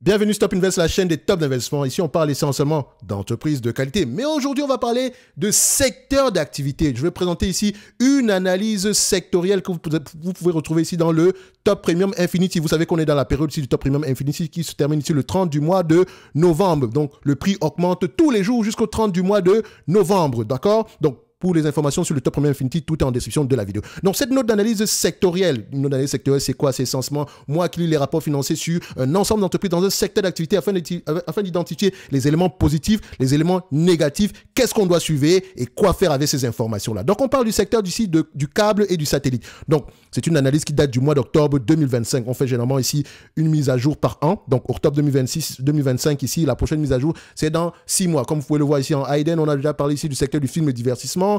Bienvenue Stop Invest, la chaîne des tops d'investissement. Ici, on parle essentiellement d'entreprises de qualité. Mais aujourd'hui, on va parler de secteur d'activité. Je vais présenter ici une analyse sectorielle que vous pouvez retrouver ici dans le Top Premium Infinity. Vous savez qu'on est dans la période ici du Top Premium Infinity qui se termine ici le 30 du mois de novembre. Donc, le prix augmente tous les jours jusqu'au 30 du mois de novembre. D'accord? Donc, pour les informations sur le Top Premium Infinity, tout est en description de la vidéo. Donc, cette note d'analyse sectorielle, une note d'analyse sectorielle, c'est quoi? C'est essentiellement moi qui lis les rapports financiers sur un ensemble d'entreprises dans un secteur d'activité afin d'identifier les éléments positifs, les éléments négatifs, qu'est-ce qu'on doit suivre et quoi faire avec ces informations-là. Donc, on parle du secteur du câble et du satellite. Donc, c'est une analyse qui date du mois d'octobre 2025. On fait généralement ici une mise à jour par an. Donc, octobre 2025 ici, la prochaine mise à jour, c'est dans 6 mois. Comme vous pouvez le voir ici en Hayden, on a déjà parlé ici du secteur du film et divertissement,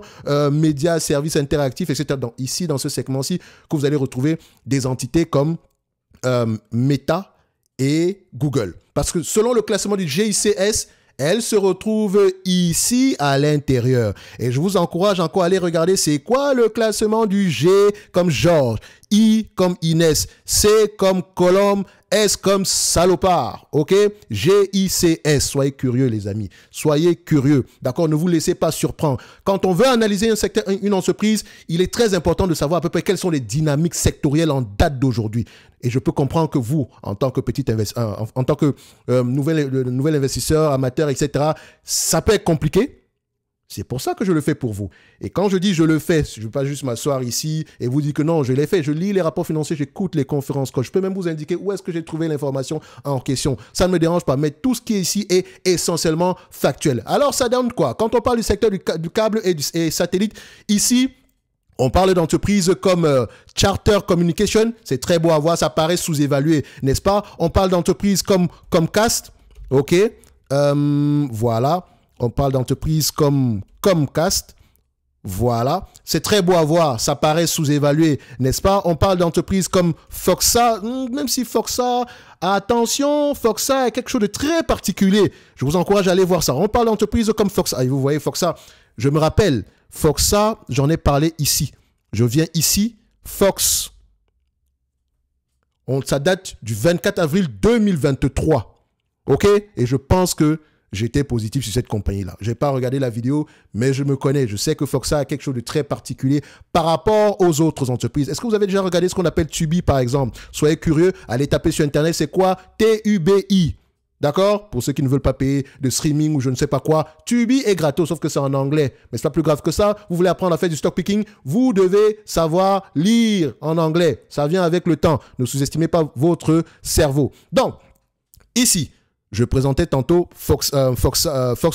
médias, services interactifs, etc. Donc, ici, dans ce segment-ci, que vous allez retrouver des entités comme Meta et Google. Parce que selon le classement du GICS, elle se retrouve ici à l'intérieur. Et je vous encourage encore à aller regarder c'est quoi le classement du G comme Georges, I comme Inès, C comme Colombe, S comme salopard, ok? GICS, soyez curieux les amis, soyez curieux, d'accord? Ne vous laissez pas surprendre. Quand on veut analyser un secteur, une entreprise, il est très important de savoir à peu près quelles sont les dynamiques sectorielles en date d'aujourd'hui. Et je peux comprendre que vous, en tant que nouvel investisseur, amateur, etc., ça peut être compliqué. C'est pour ça que je le fais pour vous. Et quand je dis je le fais, je ne veux pas juste m'asseoir ici et vous dire que non, je l'ai fait. Je lis les rapports financiers, j'écoute les conférences calls. Je peux même vous indiquer où est-ce que j'ai trouvé l'information en question. Ça ne me dérange pas, mais tout ce qui est ici est essentiellement factuel. Alors, ça donne quoi? Quand on parle du secteur du câble et satellite, ici, on parle d'entreprises comme Charter Communication. C'est très beau à voir, ça paraît sous-évalué, n'est-ce pas? On parle d'entreprises comme Comcast, ok? Voilà. On parle d'entreprises comme Comcast. Voilà. C'est très beau à voir. Ça paraît sous-évalué, n'est-ce pas? On parle d'entreprises comme Foxa. Même si Foxa, attention, Foxa est quelque chose de très particulier. Je vous encourage à aller voir ça. On parle d'entreprises comme Foxa. Et vous voyez Foxa, je me rappelle, Foxa, j'en ai parlé ici. Je viens ici, Fox. Ça date du 24 avril 2023. OK? Et je pense que j'étais positif sur cette compagnie-là. Je n'ai pas regardé la vidéo, mais je me connais. Je sais que Foxa a quelque chose de très particulier par rapport aux autres entreprises. Est-ce que vous avez déjà regardé ce qu'on appelle Tubi, par exemple? Soyez curieux, allez taper sur Internet, c'est quoi? T-U-B-I. D'accord? Pour ceux qui ne veulent pas payer de streaming ou je ne sais pas quoi, Tubi est gratos, sauf que c'est en anglais. Mais c'est pas plus grave que ça. Vous voulez apprendre à faire du stock picking, vous devez savoir lire en anglais. Ça vient avec le temps. Ne sous-estimez pas votre cerveau. Donc, ici, je présentais tantôt Fox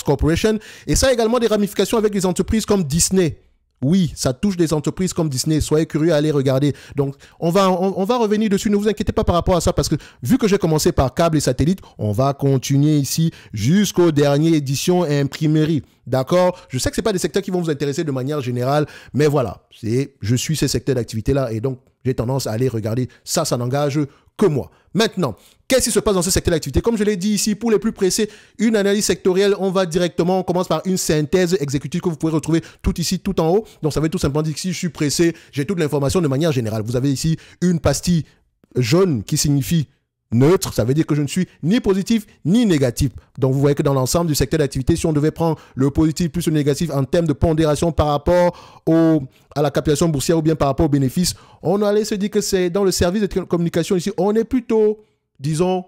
Corporation et ça a également des ramifications avec des entreprises comme Disney. Oui, ça touche des entreprises comme Disney. Soyez curieux, allez regarder. Donc, on va revenir dessus. Ne vous inquiétez pas par rapport à ça parce que vu que j'ai commencé par câble et satellite, on va continuer ici jusqu'aux dernières éditions et imprimerie. D'accord? Je sais que ce n'est pas des secteurs qui vont vous intéresser de manière générale, mais voilà. Je suis ces secteurs d'activité-là et donc, j'ai tendance à aller regarder. Ça n'engage que moi. Maintenant, qu'est-ce qui se passe dans ce secteur d'activité? Comme je l'ai dit ici, pour les plus pressés, une analyse sectorielle, on commence par une synthèse exécutive que vous pouvez retrouver tout ici, tout en haut. Donc, ça veut tout simplement dire que si je suis pressé, j'ai toute l'information de manière générale. Vous avez ici une pastille jaune qui signifie neutre, ça veut dire que je ne suis ni positif ni négatif. Donc, vous voyez que dans l'ensemble du secteur d'activité, si on devait prendre le positif plus le négatif en termes de pondération par rapport à la capitalisation boursière ou bien par rapport aux bénéfices, on allait se dire que c'est dans le service de communication ici, on est plutôt, disons,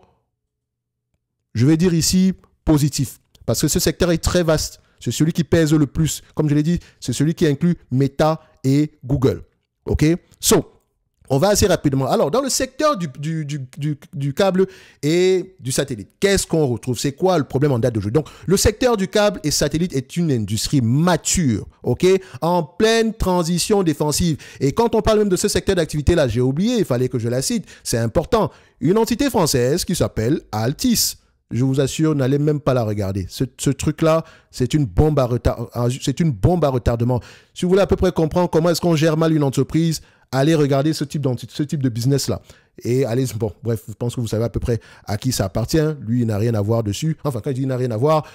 je vais dire ici, positif. Parce que ce secteur est très vaste. C'est celui qui pèse le plus. Comme je l'ai dit, c'est celui qui inclut Meta et Google. OK? On va assez rapidement. Alors, dans le secteur du câble et du satellite, qu'est-ce qu'on retrouve? C'est quoi le problème en date d'aujourd'hui? Donc, le secteur du câble et satellite est une industrie mature, ok, en pleine transition défensive. Et quand on parle même de ce secteur d'activité-là, j'ai oublié, il fallait que je la cite, c'est important. Une entité française qui s'appelle Altis. Je vous assure, n'allez même pas la regarder. Ce truc-là, c'est une bombe à retardement. Si vous voulez à peu près comprendre comment est-ce qu'on gère mal une entreprise, allez regarder ce type de business-là. Et allez, bon, bref, je pense que vous savez à peu près à qui ça appartient. Lui, il n'a rien à voir dessus. Enfin, quand il dit il n'a rien à voir,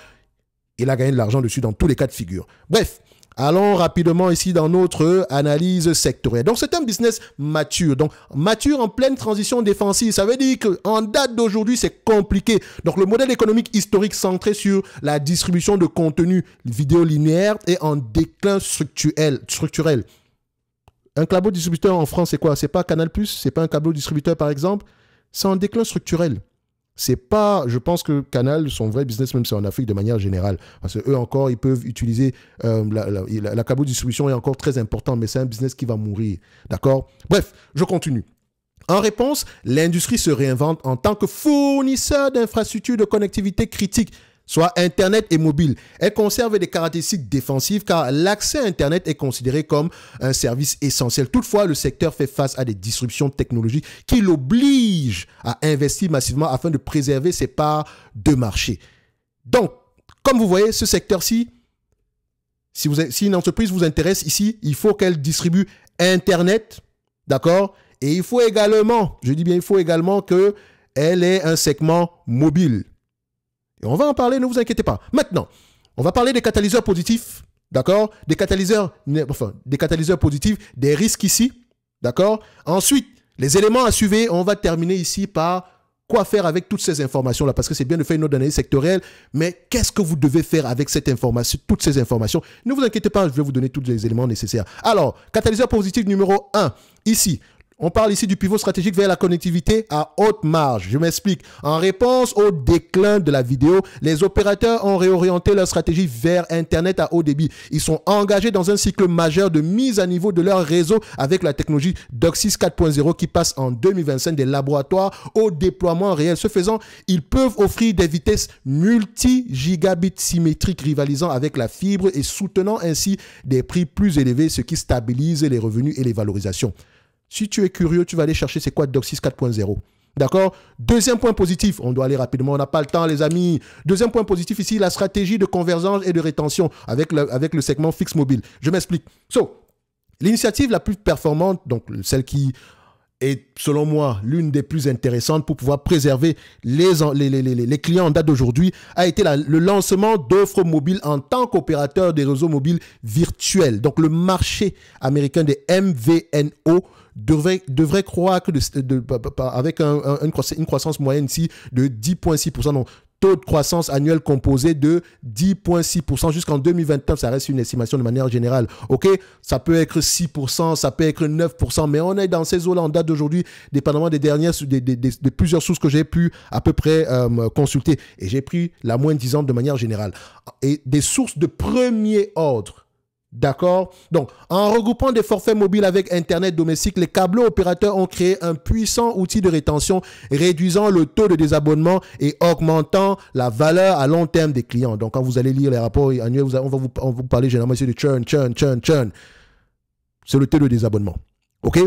il a gagné de l'argent dessus dans tous les cas de figure. Bref, Allons rapidement ici dans notre analyse sectorielle. Donc, c'est un business mature. Donc, mature en pleine transition défensive. Ça veut dire qu'en date d'aujourd'hui, c'est compliqué. Donc, le modèle économique historique centré sur la distribution de contenu vidéo linéaire est en déclin structurel. Un câble distributeur en France, c'est quoi? C'est pas Canal+, c'est pas un câble distributeur, par exemple. C'est en déclin structurel. C'est pas, je pense que Canal, son vrai business, même c'est en Afrique de manière générale, parce qu'eux encore, ils peuvent utiliser, la câble distribution est encore très important, mais c'est un business qui va mourir, d'accord? Bref, je continue. En réponse, l'industrie se réinvente en tant que fournisseur d'infrastructures de connectivité critiques, soit Internet et mobile. Elle conserve des caractéristiques défensives car l'accès à Internet est considéré comme un service essentiel. Toutefois, le secteur fait face à des disruptions technologiques qui l'obligent à investir massivement afin de préserver ses parts de marché. Donc, comme vous voyez, ce secteur-ci, si une entreprise vous intéresse ici, il faut qu'elle distribue Internet, d'accord? Et il faut également, je dis bien, il faut également qu'elle ait un segment mobile. Et on va en parler, ne vous inquiétez pas. Maintenant, on va parler des catalyseurs positifs, d'accord? Des catalyseurs positifs, des risques ici, d'accord? Ensuite, les éléments à suivre, on va terminer ici par quoi faire avec toutes ces informations-là, parce que c'est bien de faire une autre analyse sectorielle, mais qu'est-ce que vous devez faire avec cette information, toutes ces informations? Ne vous inquiétez pas, je vais vous donner tous les éléments nécessaires. Alors, catalyseur positif numéro 1, ici. On parle ici du pivot stratégique vers la connectivité à haute marge. Je m'explique. En réponse au déclin de la vidéo, les opérateurs ont réorienté leur stratégie vers Internet à haut débit. Ils sont engagés dans un cycle majeur de mise à niveau de leur réseau avec la technologie DOCSIS 4.0 qui passe en 2025 des laboratoires au déploiement réel. Ce faisant, ils peuvent offrir des vitesses multi-gigabits symétriques rivalisant avec la fibre et soutenant ainsi des prix plus élevés, ce qui stabilise les revenus et les valorisations. Si tu es curieux, tu vas aller chercher c'est quoi DOCSIS 4.0. D'accord? Deuxième point positif, on doit aller rapidement, on n'a pas le temps les amis. Deuxième point positif ici, la stratégie de convergence et de rétention avec le segment fixe mobile. Je m'explique. L'initiative la plus performante, donc celle qui est selon moi l'une des plus intéressantes pour pouvoir préserver les clients en date d'aujourd'hui, a été le lancement d'offres mobiles en tant qu'opérateur des réseaux mobiles virtuels. Donc le marché américain des MVNO devrait croître avec une croissance moyenne ici de 10,6%. Donc, taux de croissance annuel composé de 10,6% jusqu'en 2029. Ça reste une estimation de manière générale. OK? Ça peut être 6%, ça peut être 9%, mais on est dans ces eaux-là en date d'aujourd'hui, dépendamment des dernières, de plusieurs sources que j'ai pu à peu près consulter. Et j'ai pris la moins disante de manière générale. Et des sources de premier ordre. D'accord? Donc, en regroupant des forfaits mobiles avec Internet domestique, les câbleaux opérateurs ont créé un puissant outil de rétention, réduisant le taux de désabonnement et augmentant la valeur à long terme des clients. Donc, quand vous allez lire les rapports annuels, on va vous parler généralement ici de churn. C'est le taux de désabonnement. OK?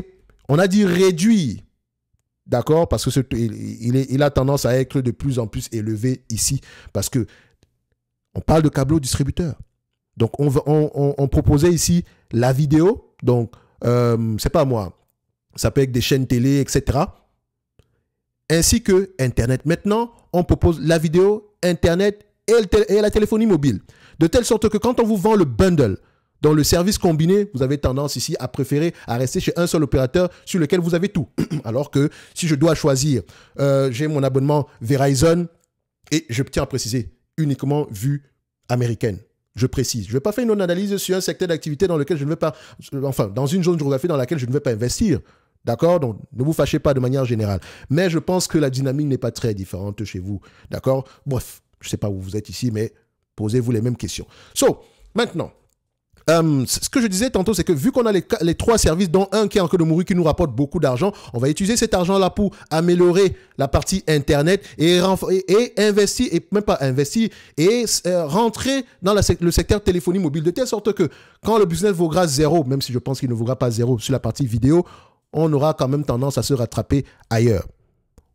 On a dit réduire. D'accord? Parce que il a tendance à être de plus en plus élevé ici. Parce que on parle de câbleaux distributeurs. Donc, on proposait ici la vidéo. Donc, c'est pas moi. Ça peut être des chaînes télé, etc. Ainsi que Internet. Maintenant, on propose la vidéo, Internet et la téléphonie mobile. De telle sorte que quand on vous vend le bundle, dans le service combiné, vous avez tendance ici à préférer à rester chez un seul opérateur sur lequel vous avez tout. Alors que si je dois choisir, j'ai mon abonnement Verizon et je tiens à préciser, uniquement vue américaine. Je précise. Je ne vais pas faire une analyse sur un secteur d'activité dans lequel je ne vais pas, enfin, dans une zone géographique dans laquelle je ne vais pas investir. D'accord? Donc, ne vous fâchez pas de manière générale. Mais je pense que la dynamique n'est pas très différente chez vous. D'accord? Bref, je ne sais pas où vous êtes ici, mais posez-vous les mêmes questions. Maintenant, ce que je disais tantôt, c'est que vu qu'on a les trois services, dont un qui est en train de mourir, qui nous rapporte beaucoup d'argent, on va utiliser cet argent-là pour améliorer la partie Internet et investir, et même pas investir, et rentrer dans le secteur téléphonie mobile, de telle sorte que quand le business vaudra 0, même si je pense qu'il ne vaudra pas 0 sur la partie vidéo, on aura quand même tendance à se rattraper ailleurs.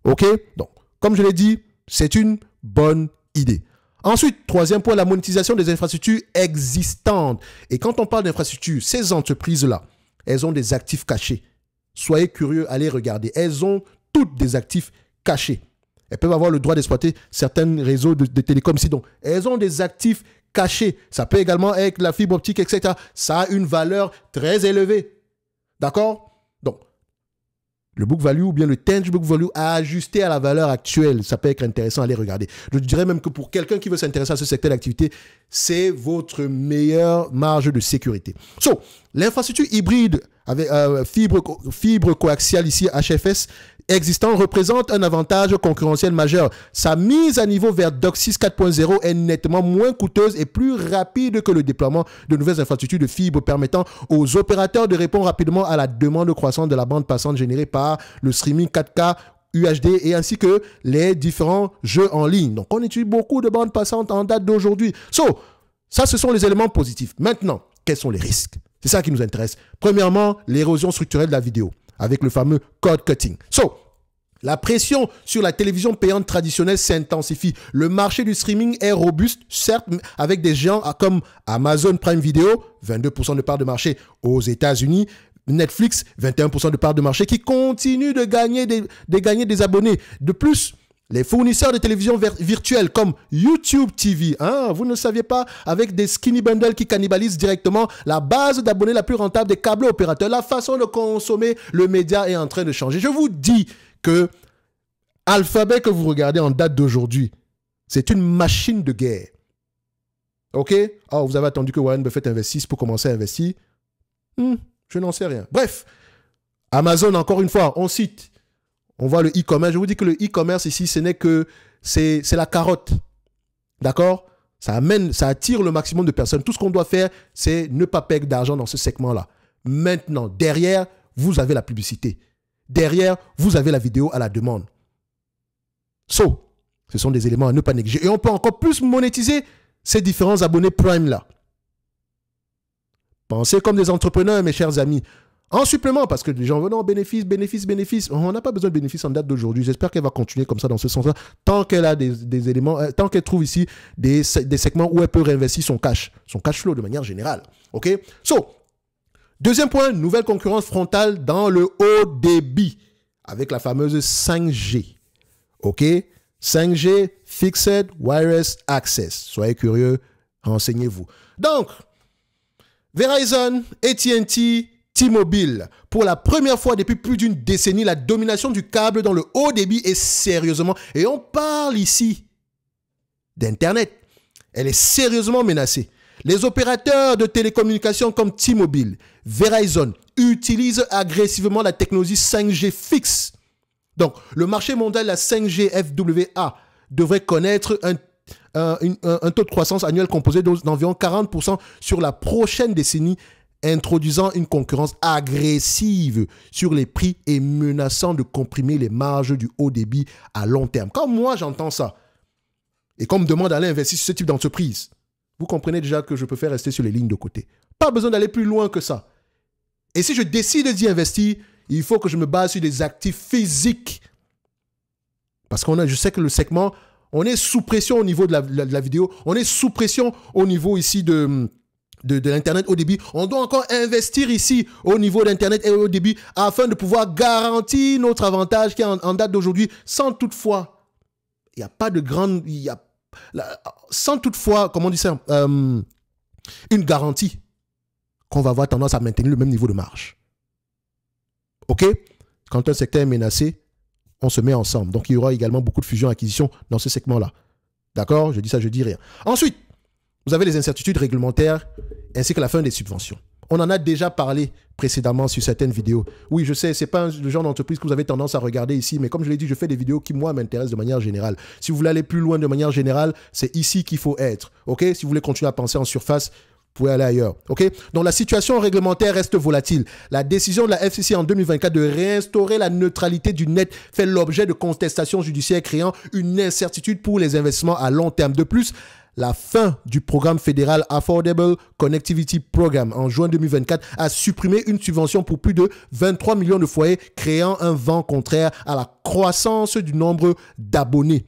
OK? Donc, comme je l'ai dit, c'est une bonne idée. Ensuite, troisième point, la monétisation des infrastructures existantes. Et quand on parle d'infrastructures, ces entreprises-là, elles ont des actifs cachés. Soyez curieux, allez regarder. Elles ont toutes des actifs cachés. Elles peuvent avoir le droit d'exploiter certains réseaux de télécom ici. Donc, elles ont des actifs cachée. Ça peut également être la fibre optique, etc. Ça a une valeur très élevée. D'accord? Donc, le book value ou bien le tangible book value à ajuster à la valeur actuelle, ça peut être intéressant à aller regarder. Je dirais même que pour quelqu'un qui veut s'intéresser à ce secteur d'activité, c'est votre meilleure marge de sécurité. So, l'infrastructure hybride avec fibre coaxiale ici, HFS, existant représente un avantage concurrentiel majeur. Sa mise à niveau vers DOCSIS 4.0 est nettement moins coûteuse et plus rapide que le déploiement de nouvelles infrastructures de fibre permettant aux opérateurs de répondre rapidement à la demande croissante de la bande passante générée par le streaming 4K UHD et ainsi que les différents jeux en ligne. Donc, on utilise beaucoup de bandes passantes en date d'aujourd'hui. Ça, ce sont les éléments positifs. Maintenant, quels sont les risques? C'est ça qui nous intéresse. Premièrement, l'érosion structurelle de la vidéo avec le fameux cord cutting. La pression sur la télévision payante traditionnelle s'intensifie. Le marché du streaming est robuste, certes, avec des géants comme Amazon Prime Video, 22% de part de marché aux États-Unis, Netflix, 21% de part de marché, qui continuent de gagner des abonnés. De plus, les fournisseurs de télévision virtuelle comme YouTube TV, vous ne saviez pas, avec des skinny bundles qui cannibalisent directement la base d'abonnés la plus rentable des câbles opérateurs. La façon de consommer le média est en train de changer. Je vous dis que Alphabet que vous regardez en date d'aujourd'hui, c'est une machine de guerre. OK? Oh, vous avez attendu que Warren Buffett investisse pour commencer à investir? Je n'en sais rien. Bref, Amazon, encore une fois, on cite. On voit le e-commerce. Je vous dis que le e-commerce ici, ce n'est que... C'est la carotte. D'accord? Ça attire le maximum de personnes. Tout ce qu'on doit faire, c'est ne pas perdre d'argent dans ce segment-là. Maintenant, derrière, vous avez la publicité. Derrière, vous avez la vidéo à la demande. Ce sont des éléments à ne pas négliger. Et on peut encore plus monétiser ces différents abonnés Prime-là. Pensez comme des entrepreneurs, mes chers amis. En supplément, parce que les gens veulent bénéfice. On n'a pas besoin de bénéfices en date d'aujourd'hui. J'espère qu'elle va continuer comme ça dans ce sens-là. Tant qu'elle a des éléments, tant qu'elle trouve ici des segments où elle peut réinvestir son cash flow de manière générale. OK? Deuxième point, nouvelle concurrence frontale dans le haut débit avec la fameuse 5G. OK? 5G, Fixed Wireless Access. Soyez curieux, renseignez-vous. Donc, Verizon, AT&T, T-Mobile. Pour la première fois depuis plus d'une décennie, la domination du câble dans le haut débit est sérieusement, et on parle ici d'Internet, elle est sérieusement menacée. Les opérateurs de télécommunications comme T-Mobile, Verizon utilisent agressivement la technologie 5G fixe. Donc, le marché mondial de la 5G FWA devrait connaître un taux de croissance annuel composé d'environ 40% sur la prochaine décennie, introduisant une concurrence agressive sur les prix et menaçant de comprimer les marges du haut débit à long terme. Quand moi j'entends ça, et qu'on me demande d'aller investir sur ce type d'entreprise, vous comprenez déjà que je préfère rester sur les lignes de côté. Pas besoin d'aller plus loin que ça. Et si je décide d'y investir, il faut que je me base sur des actifs physiques. Parce que je sais que le segment, on est sous pression au niveau de la vidéo, on est sous pression au niveau ici de l'Internet haut débit. On doit encore investir ici au niveau d'Internet et haut débit afin de pouvoir garantir notre avantage qui est en date d'aujourd'hui sans toutefois, il n'y a pas de grande... sans toutefois, comment on dit ça, une garantie qu'on va avoir tendance à maintenir le même niveau de marge. OK? Quand un secteur est menacé, on se met ensemble. Donc, il y aura également beaucoup de fusions-acquisitions dans ce segment-là. D'accord? Je dis ça, je dis rien. Ensuite, vous avez les incertitudes réglementaires ainsi que la fin des subventions. On en a déjà parlé précédemment sur certaines vidéos. Oui, je sais, ce n'est pas le genre d'entreprise que vous avez tendance à regarder ici, mais comme je l'ai dit, je fais des vidéos qui, moi, m'intéressent de manière générale. Si vous voulez aller plus loin de manière générale, c'est ici qu'il faut être. OK? Si vous voulez continuer à penser en surface, vous pouvez aller ailleurs. OK? Donc, la situation réglementaire reste volatile. La décision de la FCC en 2024 de réinstaurer la neutralité du net fait l'objet de contestations judiciaires créant une incertitude pour les investissements à long terme. De plus, la fin du programme fédéral Affordable Connectivity Program en juin 2024 a supprimé une subvention pour plus de 23 millions de foyers, créant un vent contraire à la croissance du nombre d'abonnés.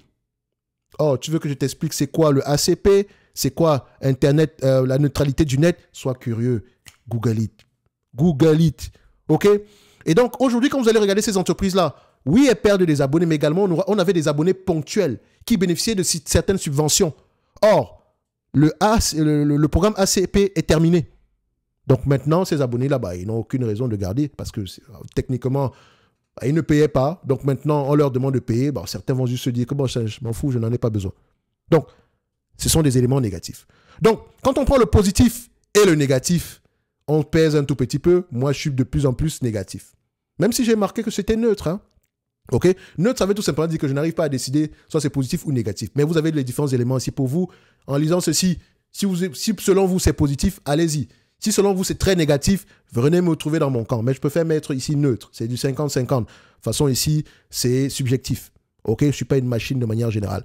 Oh, tu veux que je t'explique c'est quoi le ACP? C'est quoi Internet, la neutralité du net? Sois curieux. Google it. Google it. OK? Et donc, aujourd'hui, quand vous allez regarder ces entreprises-là, oui, elles perdent des abonnés, mais également, on avait des abonnés ponctuels qui bénéficiaient de certaines subventions. Or, le programme ACP est terminé. Donc maintenant, ces abonnés-là, ils n'ont aucune raison de garder parce que techniquement, ils ne payaient pas. Donc maintenant, on leur demande de payer. Certains vont juste se dire que je m'en fous, je n'en ai pas besoin. Donc, ce sont des éléments négatifs. Donc, quand on prend le positif et le négatif, on pèse un tout petit peu. Moi, je suis de plus en plus négatif. Même si j'ai marqué que c'était neutre. Hein. OK? Neutre, ça veut tout simplement dire que je n'arrive pas à décider soit c'est positif ou négatif. Mais vous avez les différents éléments ici pour vous. En lisant ceci, si selon vous c'est positif, allez-y. Si selon vous c'est très négatif, venez me trouver dans mon camp. Mais je préfère mettre ici neutre. C'est du 50-50. De toute façon, ici, c'est subjectif. OK? Je ne suis pas une machine de manière générale.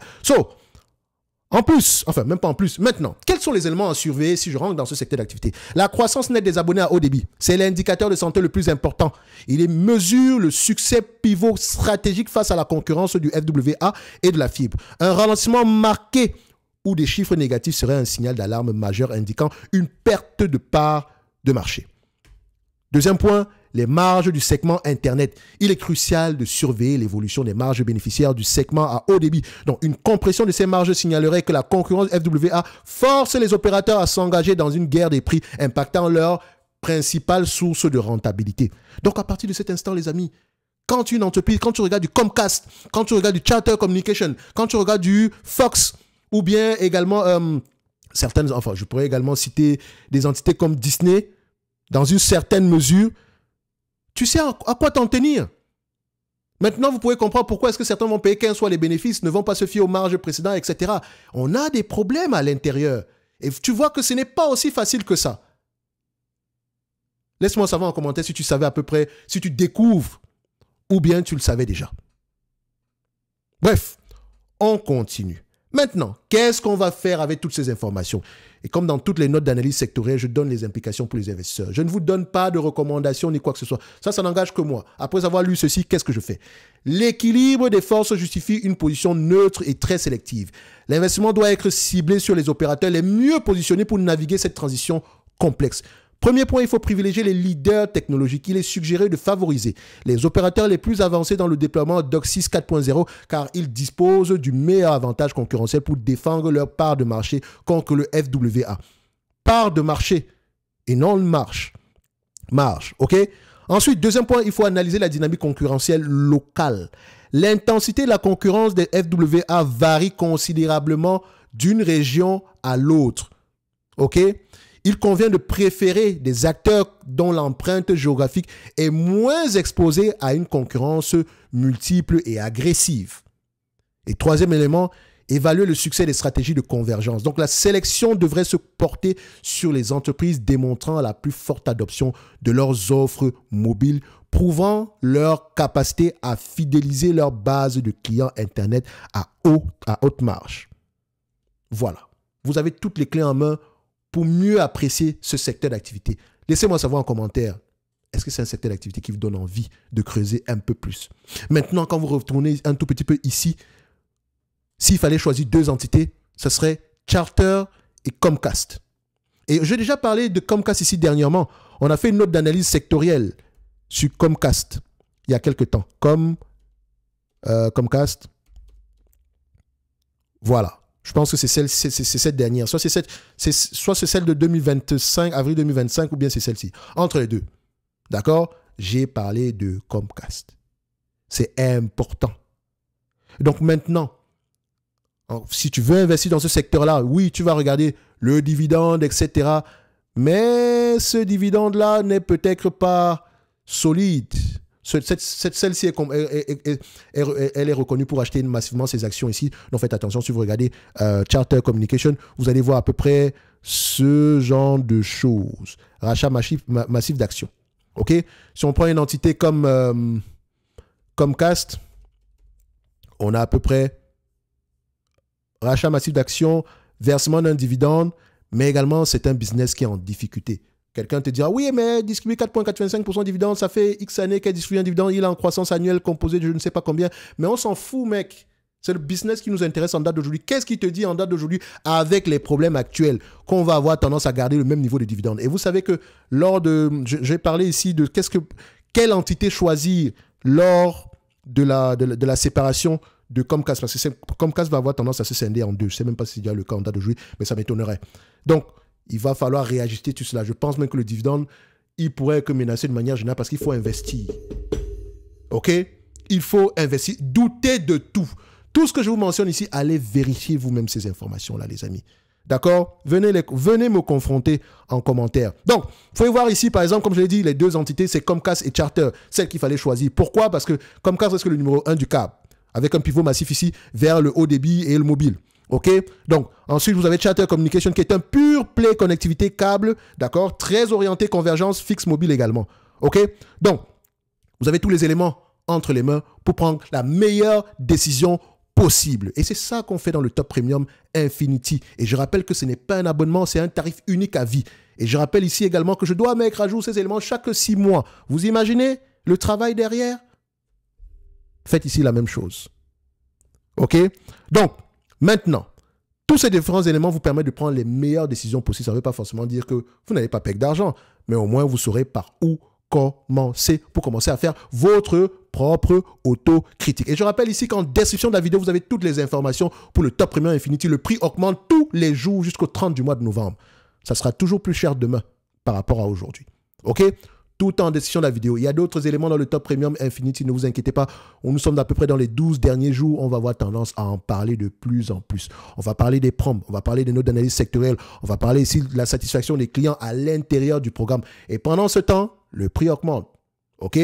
En plus, enfin même pas en plus, maintenant, quels sont les éléments à surveiller si je rentre dans ce secteur d'activité? La croissance nette des abonnés à haut débit, c'est l'indicateur de santé le plus important. Il mesure le succès pivot stratégique face à la concurrence du FWA et de la fibre. Un ralentissement marqué ou des chiffres négatifs serait un signal d'alarme majeur indiquant une perte de part de marché. Deuxième point, les marges du segment Internet. Il est crucial de surveiller l'évolution des marges bénéficiaires du segment à haut débit. Donc, une compression de ces marges signalerait que la concurrence FWA force les opérateurs à s'engager dans une guerre des prix impactant leur principale source de rentabilité. Donc, à partir de cet instant, les amis, quand une entreprise, quand tu regardes du Comcast, quand tu regardes du Charter Communication, quand tu regardes du Fox, ou bien également certaines, enfin, je pourrais également citer des entités comme Disney, dans une certaine mesure, tu sais à quoi t'en tenir. Maintenant, vous pouvez comprendre pourquoi est-ce que certains vont payer 15 fois les bénéfices, ne vont pas se fier aux marges précédentes, etc. On a des problèmes à l'intérieur. Et tu vois que ce n'est pas aussi facile que ça. Laisse-moi savoir en commentaire si tu savais à peu près, si tu découvres, ou bien tu le savais déjà. Bref, on continue. Maintenant, qu'est-ce qu'on va faire avec toutes ces informations? Et comme dans toutes les notes d'analyse sectorielle, je donne les implications pour les investisseurs. Je ne vous donne pas de recommandations ni quoi que ce soit. Ça n'engage que moi. Après avoir lu ceci, qu'est-ce que je fais? L'équilibre des forces justifie une position neutre et très sélective. L'investissement doit être ciblé sur les opérateurs les mieux positionnés pour naviguer cette transition complexe. Premier point, il faut privilégier les leaders technologiques. Il est suggéré de favoriser les opérateurs les plus avancés dans le déploiement DOCSIS 4.0 car ils disposent du meilleur avantage concurrentiel pour défendre leur part de marché contre le FWA. Part de marché et non marge. Marge, ok? Ensuite, deuxième point, il faut analyser la dynamique concurrentielle locale. L'intensité de la concurrence des FWA varie considérablement d'une région à l'autre. Ok? Il convient de préférer des acteurs dont l'empreinte géographique est moins exposée à une concurrence multiple et agressive. Et troisième élément, évaluer le succès des stratégies de convergence. Donc la sélection devrait se porter sur les entreprises démontrant la plus forte adoption de leurs offres mobiles, prouvant leur capacité à fidéliser leur base de clients Internet à haute marge. Voilà. Vous avez toutes les clés en main pour mieux apprécier ce secteur d'activité. Laissez-moi savoir en commentaire, est-ce que c'est un secteur d'activité qui vous donne envie de creuser un peu plus? Maintenant, quand vous retournez un tout petit peu ici, s'il fallait choisir deux entités, ce serait Charter et Comcast. Et j'ai déjà parlé de Comcast ici dernièrement. On a fait une note d'analyse sectorielle sur Comcast il y a quelques temps. Comcast. Voilà. Je pense que c'est cette dernière. Soit c'est celle de 2025, avril 2025, ou bien c'est celle-ci. Entre les deux. D'accord? J'ai parlé de Comcast. C'est important. Donc maintenant, si tu veux investir dans ce secteur-là, oui, tu vas regarder le dividende, etc. Mais ce dividende-là n'est peut-être pas solide. Celle-ci, elle est reconnue pour acheter massivement ses actions ici. Donc faites attention, si vous regardez Charter Communication, vous allez voir à peu près ce genre de choses. Rachat massif d'actions. OK? Si on prend une entité comme Comcast, on a à peu près rachat massif d'actions, versement d'un dividende, mais également c'est un business qui est en difficulté. Quelqu'un te dira, oui, mais distribuer 4,85% de dividende, ça fait X années qu'elle distribue un dividende, il est en croissance annuelle composée de je ne sais pas combien. Mais on s'en fout, mec. C'est le business qui nous intéresse en date d'aujourd'hui. Qu'est-ce qui te dit en date d'aujourd'hui, avec les problèmes actuels, qu'on va avoir tendance à garder le même niveau de dividende? Et vous savez que lors de... J'ai parlé ici de quelle entité choisir lors de la séparation de Comcast, parce que Comcast va avoir tendance à se scinder en deux. Je ne sais même pas si c'est déjà le cas en date d'aujourd'hui, mais ça m'étonnerait. Donc, il va falloir réajuster tout cela. Je pense même que le dividende, il pourrait être menacé de manière générale parce qu'il faut investir. OK? Il faut investir. Doutez de tout. Tout ce que je vous mentionne ici, allez vérifier vous-même ces informations-là, les amis. D'accord? Venez me confronter en commentaire. Donc, vous pouvez voir ici, par exemple, comme je l'ai dit, les deux entités, c'est Comcast et Charter, celles qu'il fallait choisir. Pourquoi? Parce que Comcast reste le numéro 1 du câble, avec un pivot massif ici vers le haut débit et le mobile. OK? Donc, ensuite, vous avez Charter Communication qui est un pur play connectivité câble, d'accord? Très orienté convergence fixe mobile également. OK? Donc, vous avez tous les éléments entre les mains pour prendre la meilleure décision possible. Et c'est ça qu'on fait dans le Top Premium Infinity. Et je rappelle que ce n'est pas un abonnement, c'est un tarif unique à vie. Et je rappelle ici également que je dois mettre à jour ces éléments chaque 6 mois. Vous imaginez le travail derrière? Faites ici la même chose. OK? Donc, maintenant, tous ces différents éléments vous permettent de prendre les meilleures décisions possibles. Ça ne veut pas forcément dire que vous n'avez pas perdre d'argent, mais au moins vous saurez par où commencer pour commencer à faire votre propre autocritique. Et je rappelle ici qu'en description de la vidéo, vous avez toutes les informations pour le Top Premium Infinity. Le prix augmente tous les jours jusqu'au 30 du mois de novembre. Ça sera toujours plus cher demain par rapport à aujourd'hui. OK? Tout en description de la vidéo. Il y a d'autres éléments dans le Top Premium Infinity, ne vous inquiétez pas. Nous sommes à peu près dans les 12 derniers jours. On va avoir tendance à en parler de plus en plus. On va parler des prompts, on va parler des notes d'analyse sectorielle, on va parler ici de la satisfaction des clients à l'intérieur du programme. Et pendant ce temps, le prix augmente. OK?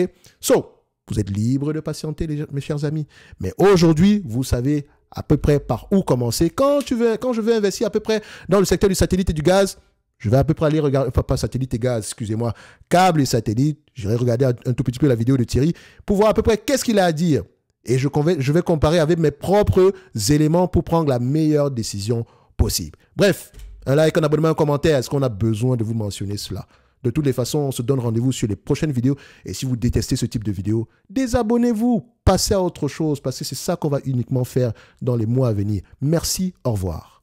Vous êtes libre de patienter, mes chers amis. Mais aujourd'hui, vous savez à peu près par où commencer. Quand je veux investir à peu près dans le secteur du satellite et du gaz, je vais à peu près aller regarder, pas satellite et gaz, excusez-moi, câble et satellite. J'irai regarder un tout petit peu la vidéo de Thierry pour voir à peu près qu'est-ce qu'il a à dire. Et je vais comparer avec mes propres éléments pour prendre la meilleure décision possible. Bref, un like, un abonnement, un commentaire. Est-ce qu'on a besoin de vous mentionner cela? De toutes les façons, on se donne rendez-vous sur les prochaines vidéos. Et si vous détestez ce type de vidéo, désabonnez-vous. Passez à autre chose parce que c'est ça qu'on va uniquement faire dans les mois à venir. Merci, au revoir.